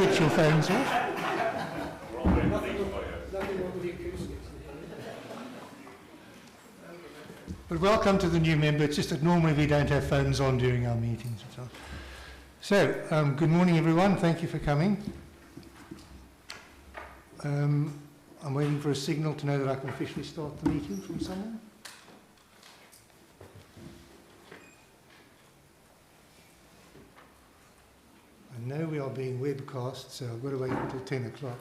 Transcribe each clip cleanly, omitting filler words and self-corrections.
switch your phones off. But welcome to the new member. It's just that normally we don't have phones on during our meetings and so on. So, good morning everyone. Thank you for coming. I'm waiting for a signal to know that I can officially start the meeting from someone. I know we are being webcast, so I've got to wait until 10 o'clock.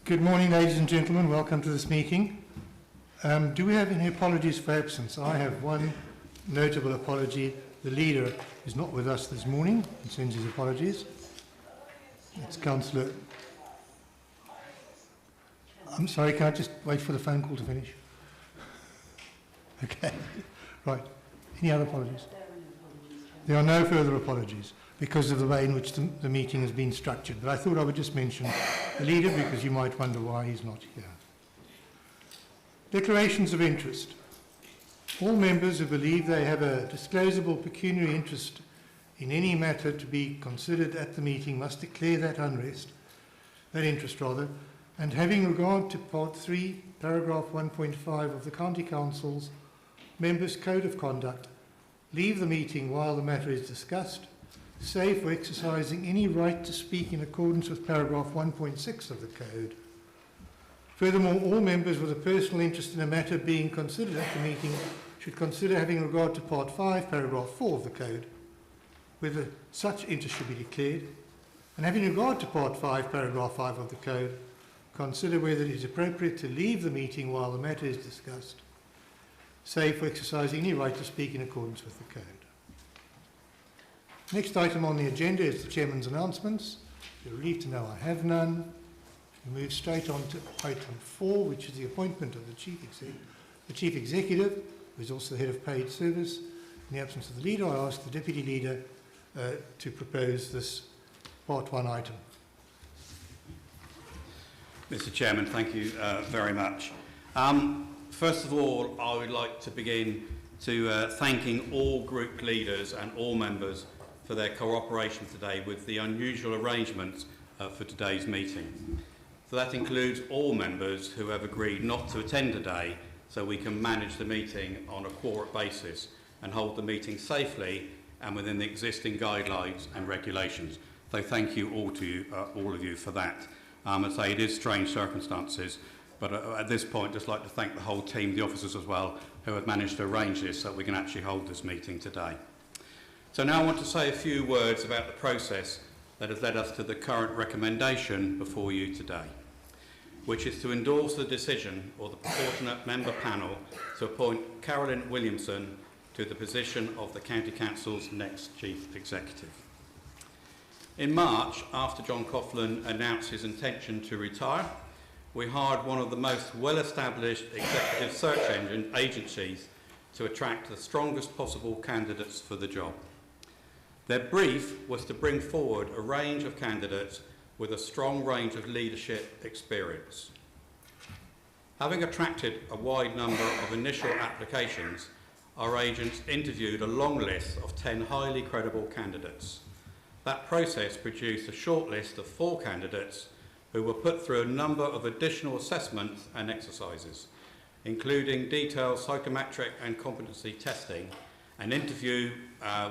Good morning, ladies and gentlemen. Welcome to this meeting. Do we have any apologies for absence? I have one notable apology. The leader is not with us this morning and sends his apologies. It's Councillor... I'm sorry, can I just wait for the phone call to finish? Okay, right. Any other apologies? There are no further apologies because of the way in which the meeting has been structured. But I thought I would just mention the leader because you might wonder why he's not here. Declarations of interest. All members who believe they have a disclosable pecuniary interest in any matter to be considered at the meeting must declare that interest, and having regard to Part 3, Paragraph 1.5 of the County Council's Members' Code of Conduct, leave the meeting while the matter is discussed, save for exercising any right to speak in accordance with Paragraph 1.6 of the Code. Furthermore, all members with a personal interest in a matter being considered at the meeting should consider having regard to Part 5, Paragraph 4 of the Code, whether such interest should be declared, and having regard to Part 5, Paragraph 5 of the Code, consider whether it is appropriate to leave the meeting while the matter is discussed, save for exercising any right to speak in accordance with the Code. Next item on the agenda is the Chairman's announcements. You're relieved to know I have none. We move straight on to item 4, which is the appointment of the Chief Executive, who is also the Head of Paid Service. In the absence of the Leader, I ask the Deputy Leader to propose this Part 1 item. Mr. Chairman, thank you very much. First of all, I would like to begin to thanking all group leaders and all members for their cooperation today with the unusual arrangements for today's meeting. So that includes all members who have agreed not to attend today so we can manage the meeting on a quorum basis and hold the meeting safely and within the existing guidelines and regulations. So thank you all of you for that. I say it is strange circumstances, but at this point I'd just like to thank the whole team, the officers as well, who have managed to arrange this so that we can actually hold this meeting today. So now I want to say a few words about the process that has led us to the current recommendation before you today, which is to endorse the decision or the proportionate member panel to appoint Carolyn Williamson to the position of the County Council's next Chief Executive. In March, after John Coughlin announced his intention to retire, we hired one of the most well-established executive search agencies to attract the strongest possible candidates for the job. Their brief was to bring forward a range of candidates with a strong range of leadership experience. Having attracted a wide number of initial applications, our agents interviewed a long list of 10 highly credible candidates. That process produced a short list of 4 candidates who were put through a number of additional assessments and exercises, including detailed psychometric and competency testing, an interview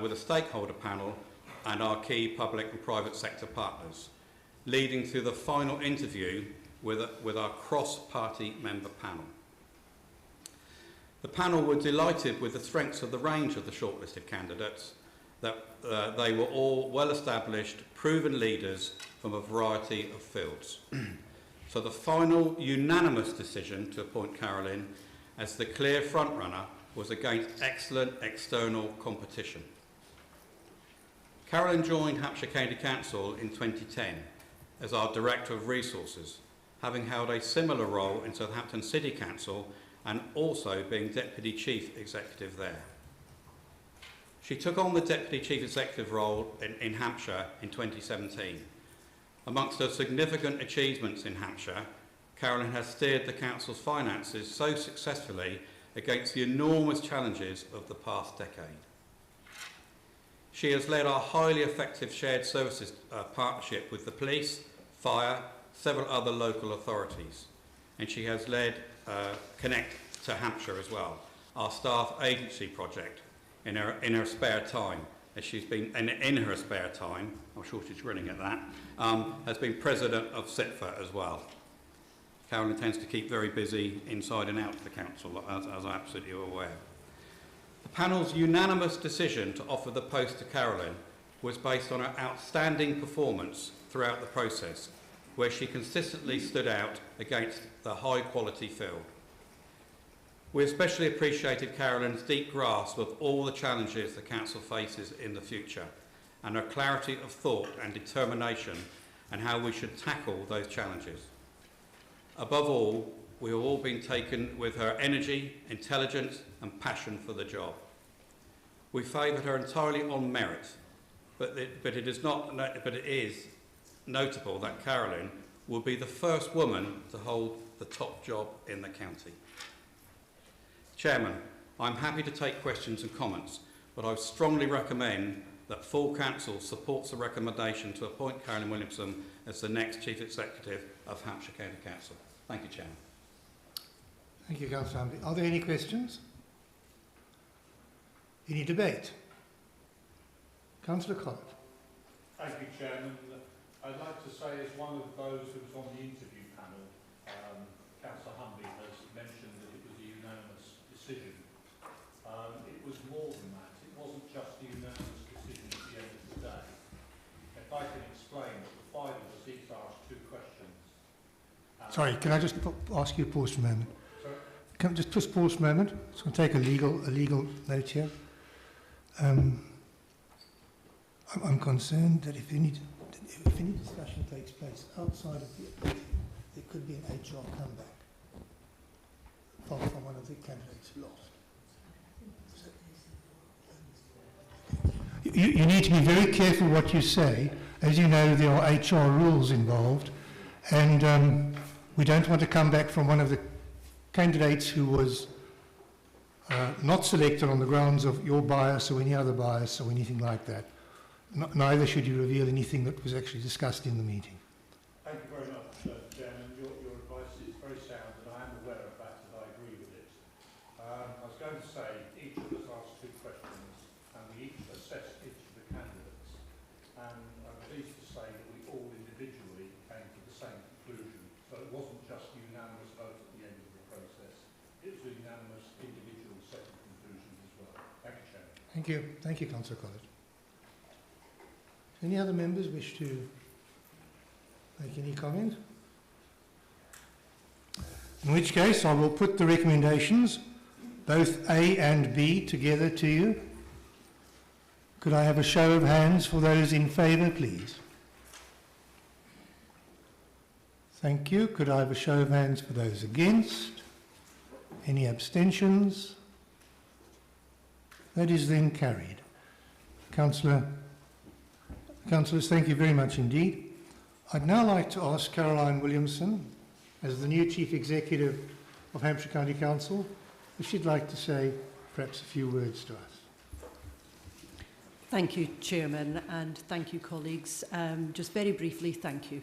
with a stakeholder panel and our key public and private sector partners, leading to the final interview with our cross-party member panel. The panel were delighted with the strengths of the range of the shortlisted candidates, that they were all well-established, proven leaders from a variety of fields. So the final unanimous decision to appoint Carolyn as the clear frontrunner was against excellent external competition. Carolyn joined Hampshire County Council in 2010 as our Director of Resources, having held a similar role in Southampton City Council and also being Deputy Chief Executive there. She took on the Deputy Chief Executive role in Hampshire in 2017. Amongst her significant achievements in Hampshire, Carolyn has steered the Council's finances so successfully against the enormous challenges of the past decade. She has led our highly effective shared services partnership with the police, fire, several other local authorities, and she has led Connect to Hampshire as well, our staff agency project, in her spare time, as she's been in her spare time. I'm sure she's grinning at that. Has been president of SITFA as well. Carolyn tends to keep very busy inside and out of the council, as I'm absolutely aware. The panel's unanimous decision to offer the post to Carolyn was based on her outstanding performance throughout the process, where she consistently stood out against the high-quality field. We especially appreciated Carolyn's deep grasp of all the challenges the council faces in the future, and her clarity of thought and determination and how we should tackle those challenges. Above all, we have all been taken with her energy, intelligence and passion for the job. We favoured her entirely on merit, but it is notable that Carolyn will be the first woman to hold the top job in the county. Chairman, I'm happy to take questions and comments, but I strongly recommend that full council supports the recommendation to appoint Carolyn Williamson as the next Chief Executive of Hampshire County Council. Thank you, Chairman. Thank you, Councillor Humby. Are there any questions? Any debate? Councillor Collett. Thank you, Chairman. I'd like to say, as one of those who was on the interview panel, Councillor Humby has mentioned that it was a unanimous decision. It was more than that. It wasn't just a unanimous decision at the end of the day. If I can explain that the five of us each asked two questions. Sorry, can I just ask you to pause for a moment? Sorry? Can I just pause for a moment? Just going to take a legal note here. I'm concerned that if any discussion takes place outside of the there could be an HR comeback from one of the candidates who lost. You need to be very careful what you say. As you know, there are HR rules involved, and we don't want to come back from one of the candidates who was not selected on the grounds of your bias or any other bias or anything like that. Neither should you reveal anything that was actually discussed in the meeting. Thank you very much, Chairman. Your advice is very sound, and I am aware of that, and I agree with it. I was going to say, each of us asked two questions, and we each assessed each of the candidates. And I'm pleased to say that we all individually came to the same conclusion. So it wasn't just a unanimous vote at the end of the process. It was a unanimous individual set of conclusions as well. Thank you, Chairman. Thank you. Thank you, Councillor Collett. Any other members wish to make any comment? In which case, I will put the recommendations, both A and B, together to you. Could I have a show of hands for those in favour, please? Thank you. Could I have a show of hands for those against? Any abstentions? That is then carried. Councillors, thank you very much indeed. I'd now like to ask Caroline Williamson, as the new Chief Executive of Hampshire County Council, if she'd like to say perhaps a few words to us. Thank you, Chairman, and thank you, colleagues. Just very briefly, thank you.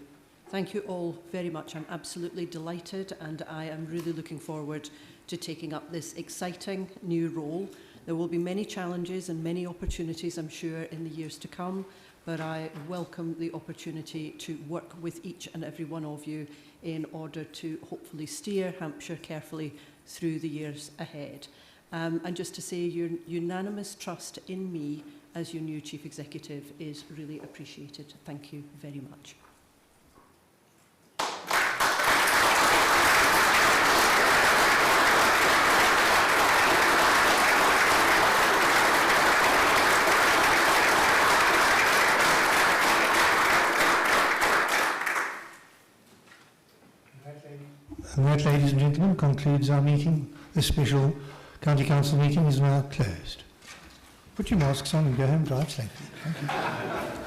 Thank you all very much. I'm absolutely delighted, and I am really looking forward to taking up this exciting new role. There will be many challenges and many opportunities, I'm sure, in the years to come, but I welcome the opportunity to work with each and every one of you in order to hopefully steer Hampshire carefully through the years ahead. And just to say, your unanimous trust in me as your new Chief Executive is really appreciated. Thank you very much. And that, ladies and gentlemen, concludes our meeting. The special County Council meeting is now closed. Put your masks on and go home, drive safely. Thank you.